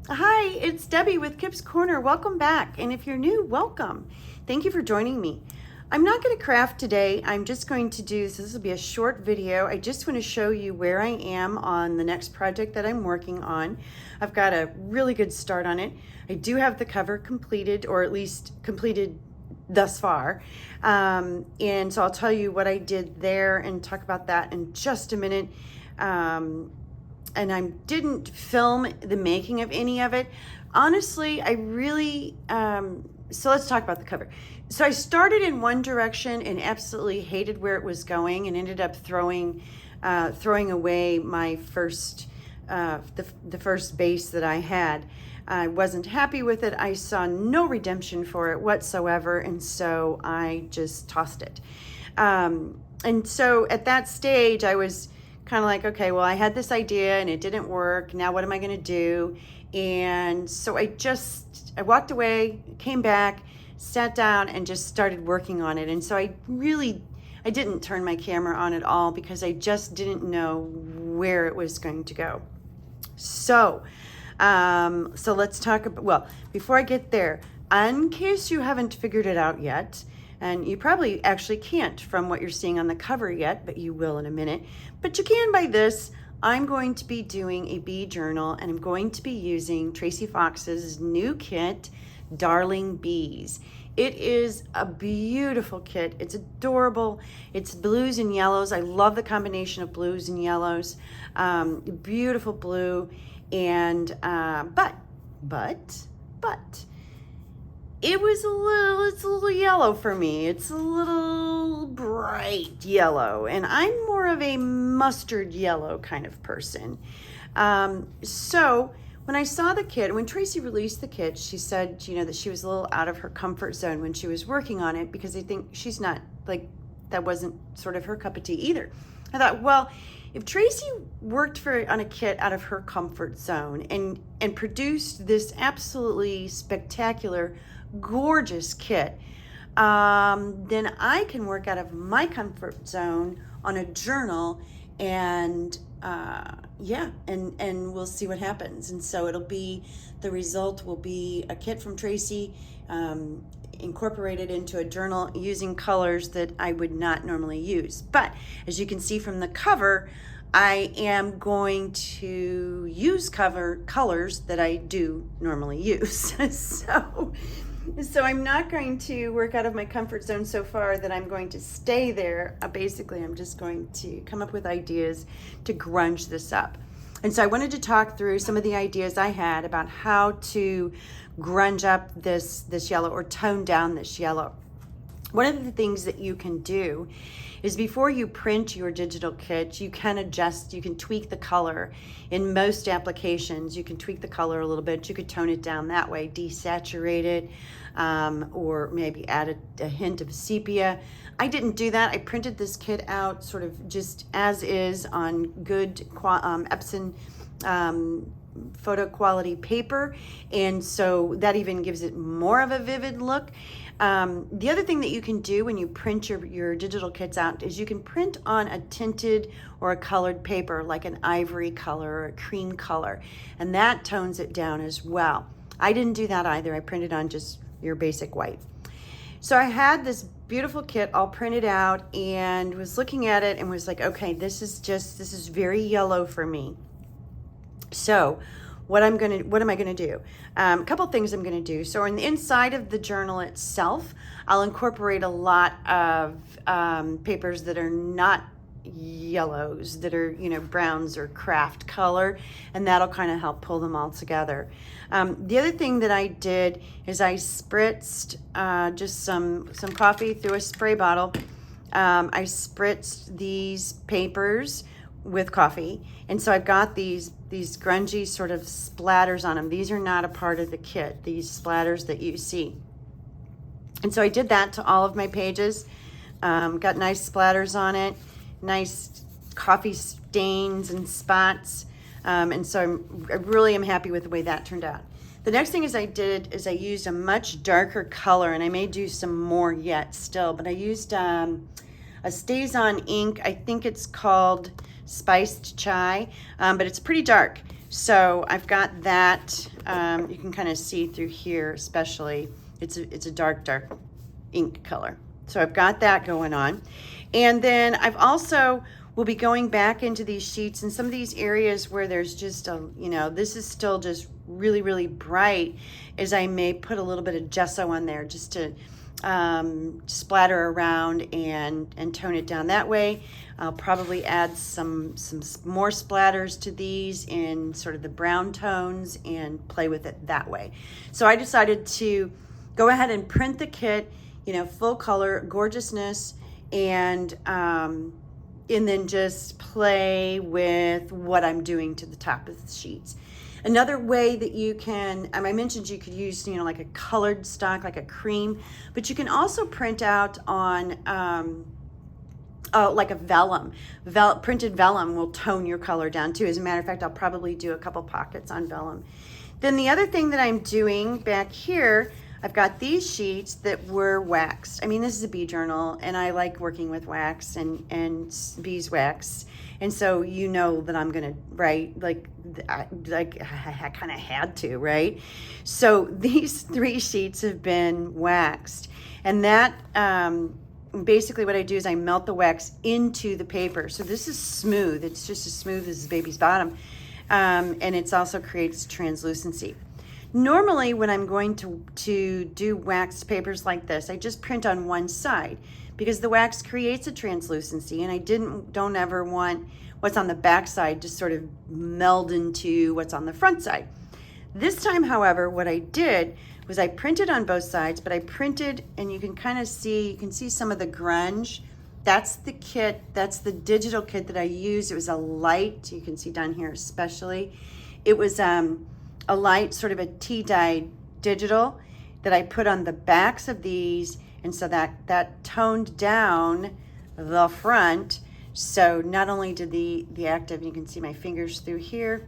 Hi, it's Debbie with Kip's Corner. Welcome back. And if you're new, welcome. Thank you for joining me. I'm not going to craft today. I'm just going to do this will be a short video. I just want to show you where I am on the next project that I'm working on. I've got a really good start on it. I do have the cover completed, or at least completed thus far. And so I'll tell you what I did there and talk about that in just a minute. And I didn't film the making of any of it. Honestly, I really, so let's talk about the cover. So I started in one direction and absolutely hated where it was going and ended up throwing away my first, the first base that I had. I wasn't happy with it. I saw no redemption for it whatsoever, and so I just tossed it. And so at that stage, I was kind of like, okay, well, I had this idea and it didn't work. Now what am I going to do? And so I walked away, came back, sat down and just started working on it. And so I didn't turn my camera on at all because I just didn't know where it was going to go. So let's talk about, well, before I get there, in case you haven't figured it out yet, and you probably actually can't from what you're seeing on the cover yet, but you will in a minute. But you can by this. I'm going to be doing a bee journal, and I'm going to be using Tracy Fox's new kit, Darling Bees. It is a beautiful kit. It's adorable. It's blues and yellows. I love the combination of blues and yellows. Beautiful blue, and but it's a little yellow for me. It's a little bright yellow, and I'm more of a mustard yellow kind of person. So when I saw the kit, when Tracy released the kit, she said, that she was a little out of her comfort zone when she was working on it, because I think she's not, like, that wasn't sort of her cup of tea either. I thought, well, if Tracy worked on a kit out of her comfort zone and produced this absolutely spectacular, gorgeous kit, then I can work out of my comfort zone on a journal, and and we'll see what happens. And so the result will be a kit from Tracy, incorporated into a journal using colors that I would not normally use. But as you can see from the cover, I am going to use colors that I do normally use. So I'm not going to work out of my comfort zone so far that I'm going to stay there. Basically, I'm just going to come up with ideas to grunge this up. And so I wanted to talk through some of the ideas I had about how to grunge up this yellow, or tone down this yellow. One of the things that you can do is, before you print your digital kit, you can tweak the color. In most applications, you can tweak the color a little bit. You could tone it down that way, desaturate it, or maybe add a hint of sepia. I didn't do that. I printed this kit out sort of just as is on good Epson photo quality paper, and so that even gives it more of a vivid look. The other thing that you can do when you print your digital kits out is you can print on a tinted or a colored paper, like an ivory color or a cream color, and that tones it down as well. I didn't do that either. I printed on just your basic white. So I had this beautiful kit all printed out and was looking at it and was like, okay, this is very yellow for me. So what am I gonna do? A couple things I'm gonna do. So on the inside of the journal itself, I'll incorporate a lot of papers that are not yellows, that are browns or craft color, and that'll kind of help pull them all together. The other thing that I did is I spritzed just some coffee through a spray bottle. I spritzed these papers with coffee, and so I've got these grungy sort of splatters on them. These are not a part of the kit, these splatters that you see. And so I did that to all of my pages. Got nice splatters on it, nice coffee stains and spots, and so I really am happy with the way that turned out. The next thing I used a much darker color, and I may do some more yet still, but I used a StazOn ink. I think it's called spiced chai, but it's pretty dark. So I've got that. You can kind of see through here, especially. It's a dark ink color. So I've got that going on. And then I've also will be going back into these sheets and some of these areas where there's just a, this is still just really, really bright, is I may put a little bit of gesso on there just to splatter around and tone it down that way. I'll probably add some more splatters to these in sort of the brown tones and play with it that way. So I decided to go ahead and print the kit, full color, gorgeousness, and then just play with what I'm doing to the top of the sheets. Another way that you can, I mentioned you could use, like a colored stock, like a cream, but you can also print out on like a vellum. Printed vellum will tone your color down too. As a matter of fact, I'll probably do a couple pockets on vellum. Then the other thing that I'm doing back here, I've got these sheets that were waxed. This is a bee journal, and I like working with wax and beeswax. And so that I'm gonna write like I kind of had to, right? So these 3 sheets have been waxed, and that basically what I do is I melt the wax into the paper. So this is smooth. It's just as smooth as baby's bottom, and it's also creates translucency. Normally, when I'm going to do waxed papers like this, I just print on one side because the wax creates a translucency, and I don't ever want what's on the back side to sort of meld into what's on the front side. This time, however, what I did was I printed on both sides, but I printed, and you can see some of the grunge. That's the kit, that's the digital kit that I used. It was a light, you can see down here especially. It was a light, sort of a tea-dyed digital that I put on the backs of these, and so that toned down the front. So not only did the active, you can see my fingers through here,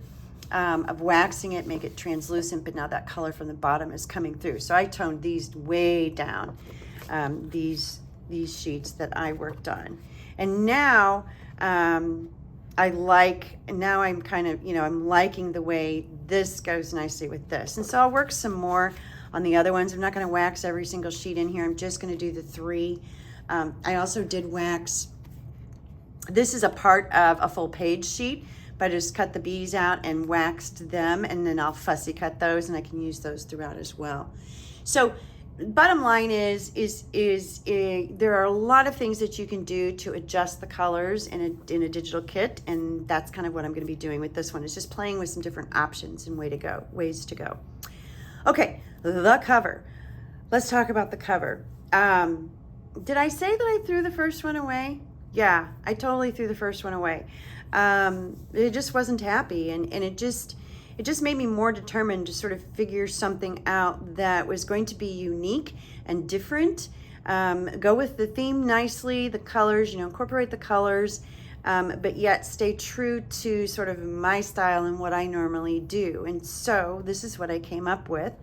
of waxing it, make it translucent, but now that color from the bottom is coming through. So I toned these way down, these sheets that I worked on. And now I'm kind of, I'm liking the way this goes nicely with this. And so I'll work some more on the other ones. I'm not going to wax every single sheet in here. I'm just going to do the 3. I also did wax. This is a part of a full page sheet, but I just cut the bees out and waxed them, and then I'll fussy cut those, and I can use those throughout as well. So bottom line is there are a lot of things that you can do to adjust the colors in a digital kit, and that's kind of what I'm going to be doing with this one. Is just playing with some different options and ways to go. Okay, the cover. Let's talk about the cover. Did I say that I threw the first one away? Yeah, I totally threw the first one away. It just wasn't happy, and it just made me more determined to sort of figure something out that was going to be unique and different. Go with the theme nicely, the colors, incorporate the colors, but yet stay true to sort of my style and what I normally do. And so this is what I came up with.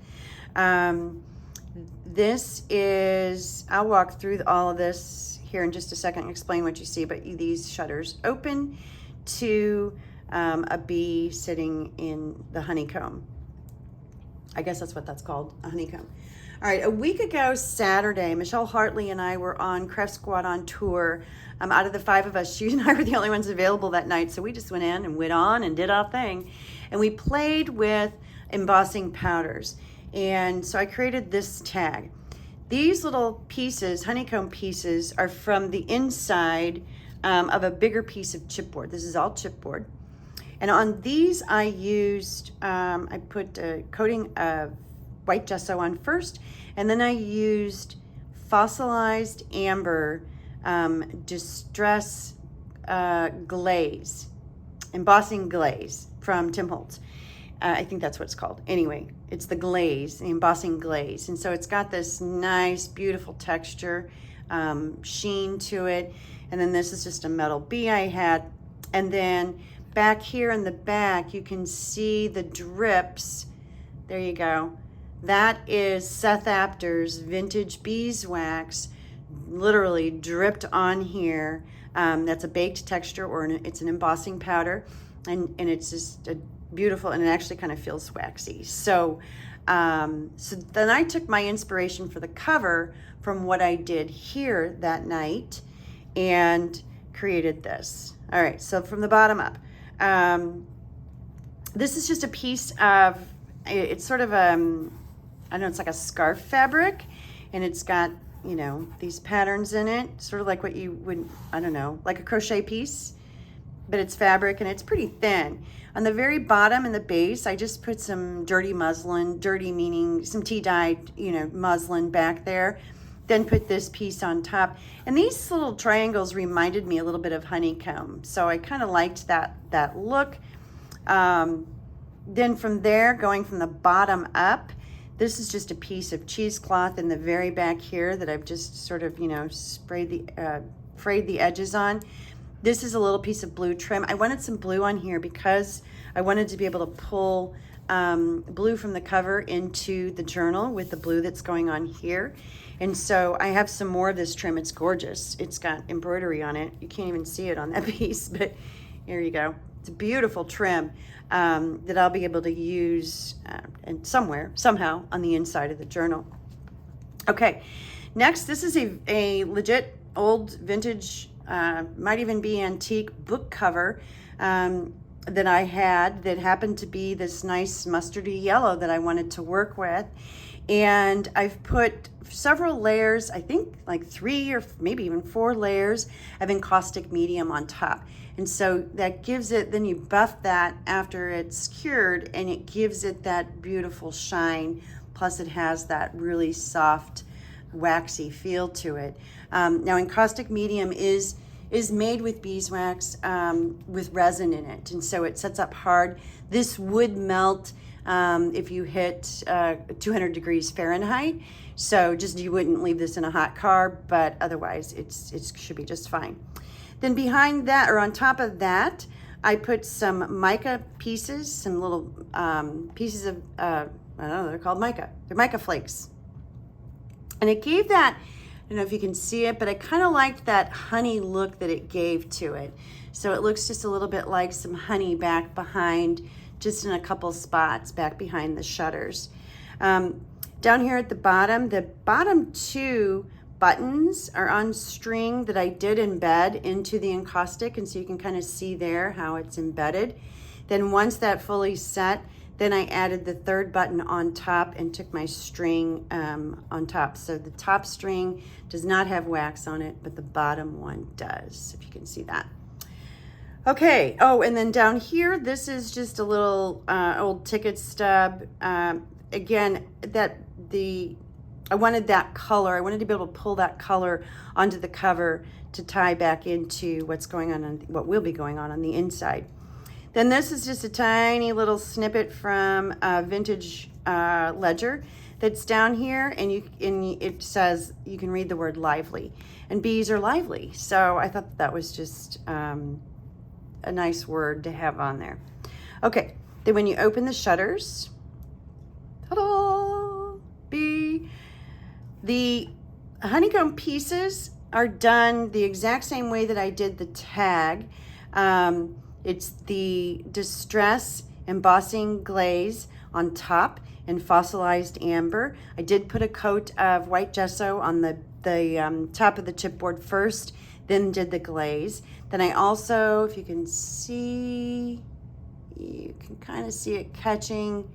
This is, I'll walk through all of this here in just a second and explain what you see, but these shutters open to a bee sitting in the honeycomb. I guess that's what that's called, a honeycomb. All right, a week ago Saturday, Michelle Hartley and I were on Craft Squad on tour. Out of the 5 of us, she and I were the only ones available that night, so we just went in and went on and did our thing. And we played with embossing powders. And so I created this tag. These little pieces, honeycomb pieces, are from the inside of a bigger piece of chipboard. This is all chipboard. And on these I used, I put a coating of white gesso on first, and then I used fossilized amber distress glaze, embossing glaze from Tim Holtz. I think that's what it's called. Anyway, it's the glaze, the embossing glaze. And so it's got this nice, beautiful texture, sheen to it. And then this is just a metal bee I had. And then back here in the back, you can see the drips. There you go. That is Seth Apter's vintage beeswax, literally dripped on here. That's a baked texture, or it's an embossing powder, and it's just a beautiful, and it actually kind of feels waxy. So so then I took my inspiration for the cover from what I did here that night and created this. All right, so from the bottom up, this is just a piece of, it's sort of I don't know, it's like a scarf fabric, and it's got, you know, these patterns in it, sort of like what you would, I don't know, like a crochet piece, but it's fabric and it's pretty thin. On the very bottom and the base, I just put some dirty muslin, dirty meaning some tea-dyed, you know, muslin back there. Then put this piece on top. And these little triangles reminded me a little bit of honeycomb. So I kind of liked that look. Then from there, going from the bottom up, this is just a piece of cheesecloth in the very back here that I've just sort of, you know, frayed the edges on. This is a little piece of blue trim. I wanted some blue on here because I wanted to be able to pull blue from the cover into the journal with the blue that's going on here. And so I have some more of this trim. It's gorgeous. It's got embroidery on it. You can't even see it on that piece, but here you go. It's a beautiful trim that I'll be able to use and somehow on the inside of the journal. Okay, next, this is a legit old vintage, might even be antique book cover that I had that happened to be this nice mustardy yellow that I wanted to work with. And I've put several layers, I think like 3 or maybe even 4 layers of encaustic medium on top. And so that gives it, then you buff that after it's cured, and it gives it that beautiful shine. Plus it has that really soft, waxy feel to it. Now encaustic medium is made with beeswax with resin in it, and so it sets up hard. This would melt if you hit 200 degrees Fahrenheit. So just, you wouldn't leave this in a hot car, but otherwise it should be just fine. Then behind that, or on top of that, I put some mica pieces, some little pieces of, I don't know, they're called mica. They're mica flakes. And it gave that, I don't know if you can see it, but I kind of liked that honey look that it gave to it. So it looks just a little bit like some honey back behind, just in a couple spots back behind the shutters. Down here at the bottom 2 buttons are on string that I did embed into the encaustic, and so you can kind of see there how it's embedded. Then once that fully set, then I added the 3rd button on top and took my string on top. So the top string does not have wax on it, but the bottom one does, if you can see that. Okay, oh, and then down here, this is just a little old ticket stub. Again, I wanted that color. I wanted to be able to pull that color onto the cover to tie back into what's going on, what will be going on the inside. Then this is just a tiny little snippet from a vintage ledger that's down here, and it says, you can read the word lively, and bees are lively. So I thought that was just a nice word to have on there. Okay, then when you open the shutters, ta-da, bee. The honeycomb pieces are done the exact same way that I did the tag. It's the Distress embossing glaze on top in fossilized amber. I did put a coat of white gesso on the top of the chipboard first, then did the glaze. Then I also, if you can see, you can kind of see it catching.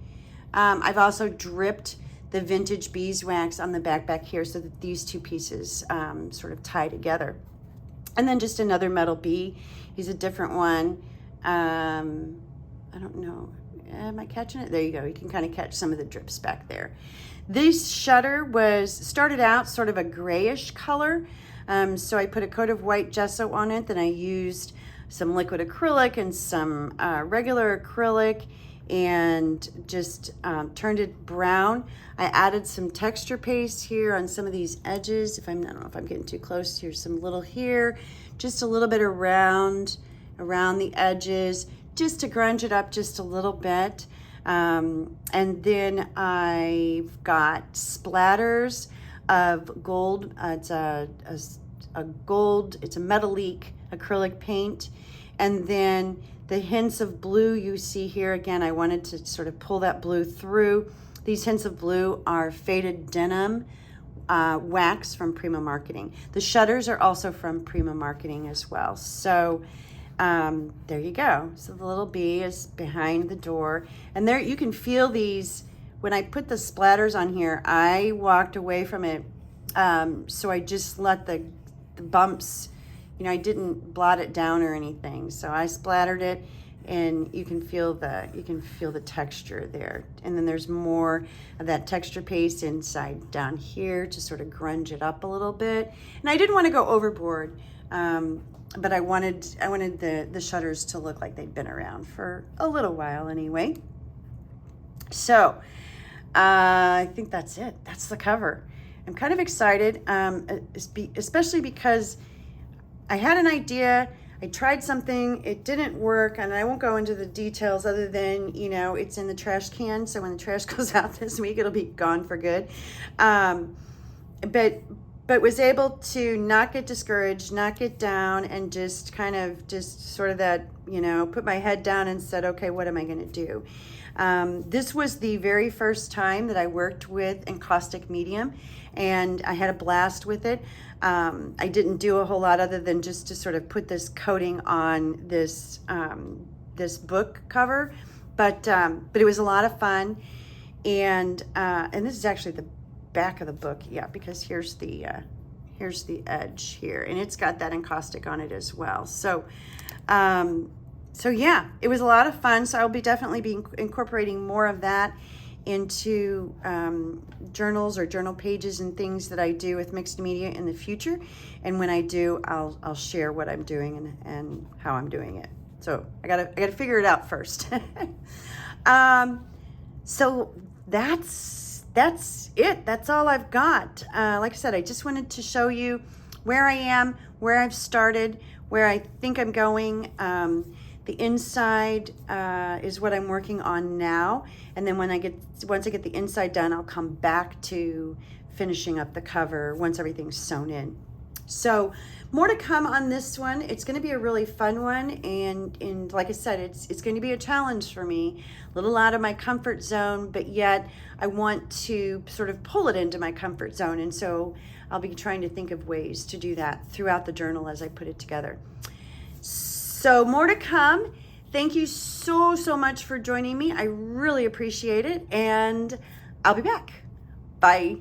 I've also dripped the vintage beeswax on the back here so that these 2 pieces sort of tie together. And then just another metal bee. He's a different one. I don't know, am I catching it? There you go. You can kind of catch some of the drips back there. This shutter started out sort of a grayish color. So I put a coat of white gesso on it. Then I used some liquid acrylic and some regular acrylic, and just turned it brown. I added some texture paste here on some of these edges. I don't know if I'm getting too close. Here's some little here, just a little bit around the edges, just to grunge it up just a little bit. And then I've got splatters of gold. It's a gold, it's a metallique acrylic paint. And then the hints of blue you see here, again, I wanted to sort of pull that blue through. These hints of blue are faded denim wax from Prima Marketing. The shutters are also from Prima Marketing as well. So there you go. So the little bee is behind the door. And there you can feel these. When I put the splatters on here, I walked away from it. So I just let the bumps, I didn't blot it down or anything. So I splattered it, and you can feel the texture there. And then there's more of that texture paste inside down here to sort of grunge it up a little bit. And I didn't want to go overboard, but I wanted the shutters to look like they'd been around for a little while anyway. So I think that's it. That's the cover. I'm kind of excited, especially because I had an idea. I tried something, it didn't work, and I won't go into the details other than, it's in the trash can. So when the trash goes out this week, it'll be gone for good. But was able to not get discouraged, not get down, and just sort of that, put my head down and said, okay, what am I going to do? This was the very first time that I worked with encaustic medium, and I had a blast with it. I didn't do a whole lot other than just to sort of put this coating on this this book cover, but it was a lot of fun. And this is actually the back of the book, yeah, because here's the edge here, and it's got that encaustic on it as well. So yeah, it was a lot of fun. So I'll definitely be incorporating more of that into journals or journal pages and things that I do with mixed media in the future. And when I do, I'll share what I'm doing and how I'm doing it. So I gotta figure it out first. So that's it. That's all I've got. Like I said, I just wanted to show you where I am, where I've started, where I think I'm going. The inside is what I'm working on now, and then once I get the inside done, I'll come back to finishing up the cover once everything's sewn in. So more to come on this one. It's going to be a really fun one, and like I said, it's going to be a challenge for me, a little out of my comfort zone, but yet I want to sort of pull it into my comfort zone, and so I'll be trying to think of ways to do that throughout the journal as I put it together. So more to come. Thank you so much for joining me. I really appreciate it, and I'll be back. Bye.